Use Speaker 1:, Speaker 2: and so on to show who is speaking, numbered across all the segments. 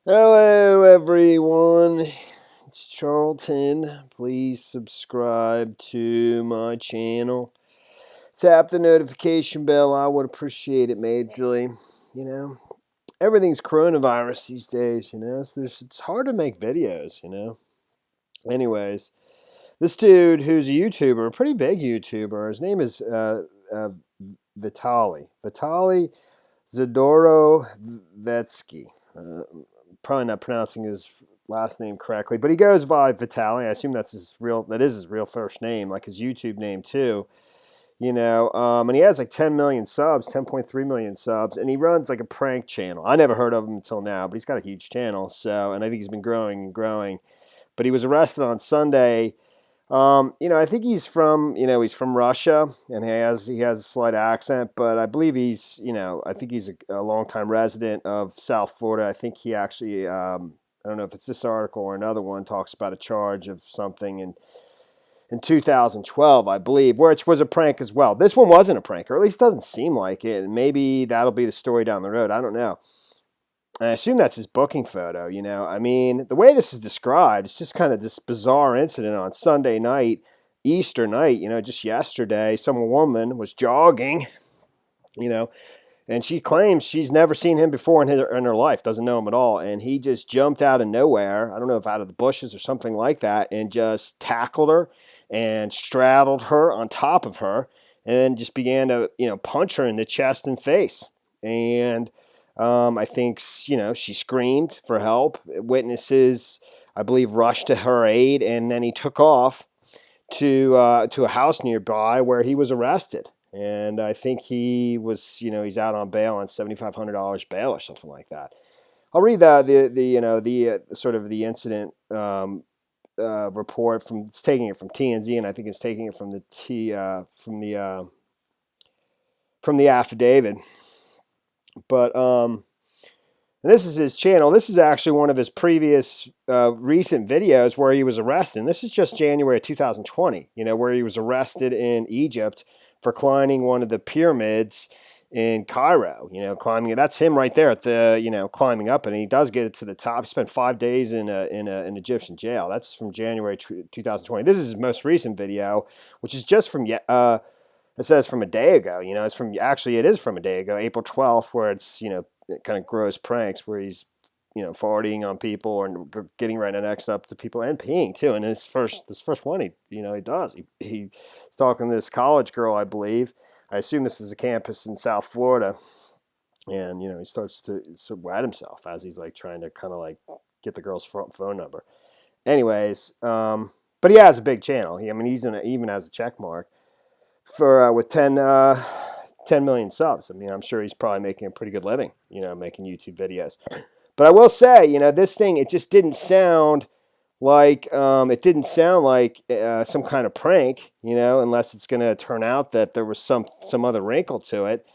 Speaker 1: Hello, everyone. It's Charlton. Please subscribe to my channel. Tap the notification bell. I would appreciate it majorly. Everything's coronavirus these days, so it's hard to make videos. Anyways, this dude who's a YouTuber, a pretty big YouTuber, his name is Vitaly Zdorovetskiy. Probably not pronouncing his last name correctly, but he goes by Vitaly. I assume that is his real first name, like his YouTube name too. And he has like 10 million subs, 10.3 million subs, and he runs like a prank channel. I never heard of him until now, but he's got a huge channel. And I think he's been growing and growing. But he was arrested on Sunday. I think he's from Russia, and he has a slight accent, but I believe I think he's a longtime resident of South Florida. I think he actually, I don't know if it's this article or another one, talks about a charge of something in 2012, I believe, which was a prank as well. This one wasn't a prank, or at least doesn't seem like it. And maybe that'll be the story down the road. I don't know. I assume that's his booking photo, I mean, the way this is described, it's just kind of this bizarre incident on Sunday night, Easter night, just yesterday. Some woman was jogging, you know, and she claims she's never seen him before in her life, doesn't know him at all. And he just jumped out of nowhere, I don't know if out of the bushes or something like that, and just tackled her and straddled her on top of her and then just began to, punch her in the chest and face. And I think, she screamed for help. Witnesses, I believe, rushed to her aid, and then he took off to a house nearby where he was arrested. And I think he's out on bail on $7,500 bail or something like that. I'll read the sort of the incident report from. It's taking it from TNZ, and I think it's taking it from the affidavit. But and this is his channel. This is actually one of his previous recent videos where he was arrested. And this is just January 2020, where he was arrested in Egypt for climbing one of the pyramids in Cairo, climbing it. That's him right there at the, climbing up. And he does get it to the top. He spent 5 days in an Egyptian jail. That's from January 2020. This is his most recent video, which is just from it says from a day ago. It is from a day ago, April 12th, where it's, kind of gross pranks where he's, farting on people or getting right next up to people and peeing too. And this first one, he does. He's talking to this college girl, I believe. I assume this is a campus in South Florida. And, he starts to wet himself as he's like trying to kind of like get the girl's phone number. Anyways, but he has a big channel. He's even has a check mark for with 10 million subs. I'm sure he's probably making a pretty good living, making YouTube videos. But I will say, this thing, it just didn't sound like some kind of prank, unless it's going to turn out that there was some other wrinkle to it.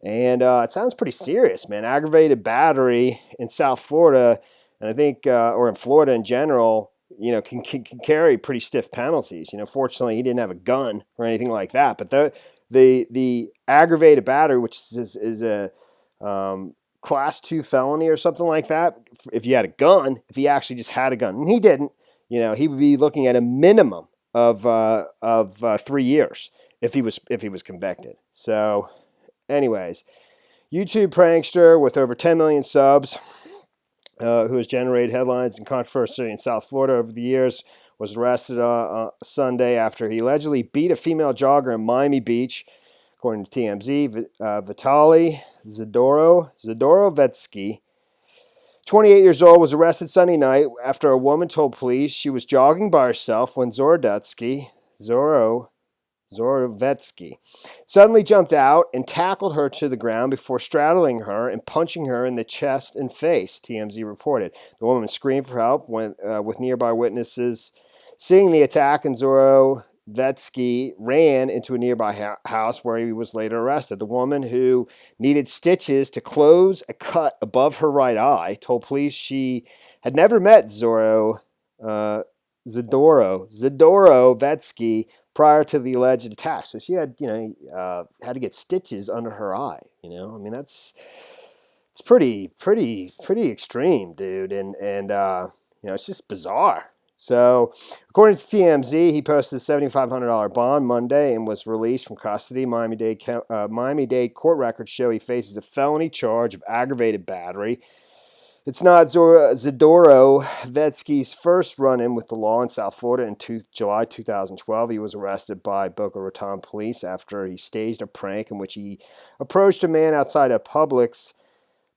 Speaker 1: And it sounds pretty serious, man. Aggravated battery in South Florida, and I think, or in Florida in general, can carry pretty stiff penalties. Fortunately, he didn't have a gun or anything like that. But the aggravated battery, which is a class 2 felony or something like that, if you had a gun, if he actually just had a gun, and he didn't, he would be looking at a minimum of 3 years if he was convicted. So, anyways, YouTube prankster with over 10 million subs, who has generated headlines and controversy in South Florida over the years, was arrested Sunday after he allegedly beat a female jogger in Miami Beach, according to TMZ. Vitaly Zdorovetskiy, 28 years old, was arrested Sunday night after a woman told police she was jogging by herself when Zdorovetskiy suddenly jumped out and tackled her to the ground before straddling her and punching her in the chest and face, TMZ reported. The woman screamed for help with nearby witnesses seeing the attack, and Zdorovetskiy ran into a nearby house where he was later arrested. The woman, who needed stitches to close a cut above her right eye, told police she had never met Zdorovetskiy prior to the alleged attack. So she had, had to get stitches under her eye. It's it's pretty extreme, dude. And it's just bizarre. So, according to TMZ, he posted a $7,500 bond Monday and was released from custody. Miami-Dade court records show he faces a felony charge of aggravated battery. It's not Zdorovetskiy's first run-in with the law in South Florida. In July 2012, he was arrested by Boca Raton police after he staged a prank in which he approached a man outside a Publix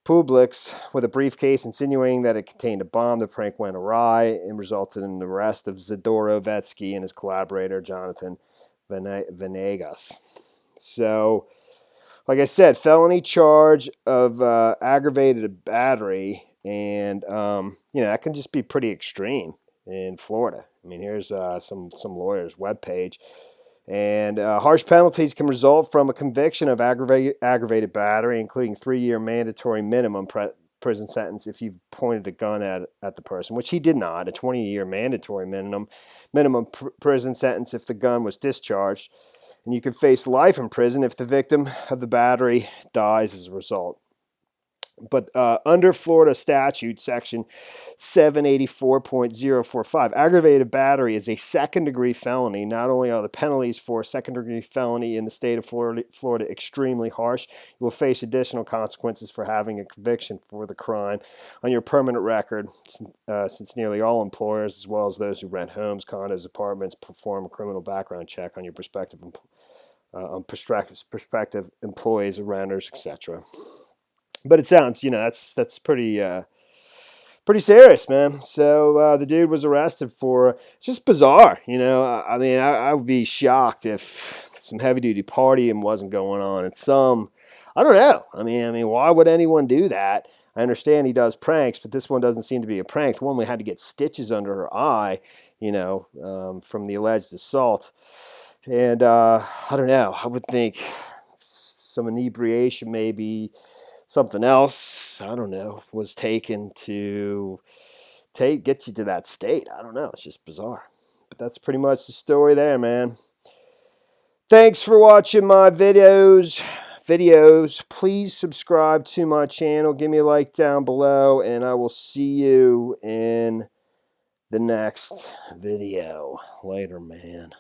Speaker 1: with a briefcase, insinuating that it contained a bomb. The prank went awry and resulted in the arrest of Zdorovetskiy and his collaborator, Jonathan Venegas. So, like I said, felony charge of aggravated battery, and that can just be pretty extreme in Florida. I mean, here's some lawyer's webpage. And harsh penalties can result from a conviction of aggravated battery, including 3-year mandatory minimum prison sentence if you pointed a gun at the person, which he did not. A 20-year mandatory minimum prison sentence if the gun was discharged. And you could face life in prison if the victim of the battery dies as a result. But under Florida statute, section 784.045, aggravated battery is a second-degree felony. Not only are the penalties for a second-degree felony in the state of Florida extremely harsh, you will face additional consequences for having a conviction for the crime on your permanent record, since nearly all employers, as well as those who rent homes, condos, apartments, perform a criminal background check on your prospective employees, renters, etc. But it sounds, that's pretty serious, man. So the dude was arrested for, it's just bizarre, I mean, I would be shocked if some heavy-duty partying wasn't going on. It's I don't know. I mean, why would anyone do that? I understand he does pranks, but this one doesn't seem to be a prank. The woman had to get stitches under her eye, from the alleged assault. And I don't know. I would think some inebriation, maybe something else, I don't know, was taken to get you to that state. I don't know. It's just bizarre. But that's pretty much the story there, man. Thanks for watching my videos. Please subscribe to my channel. Give me a like down below, and I will see you in the next video. Later, man.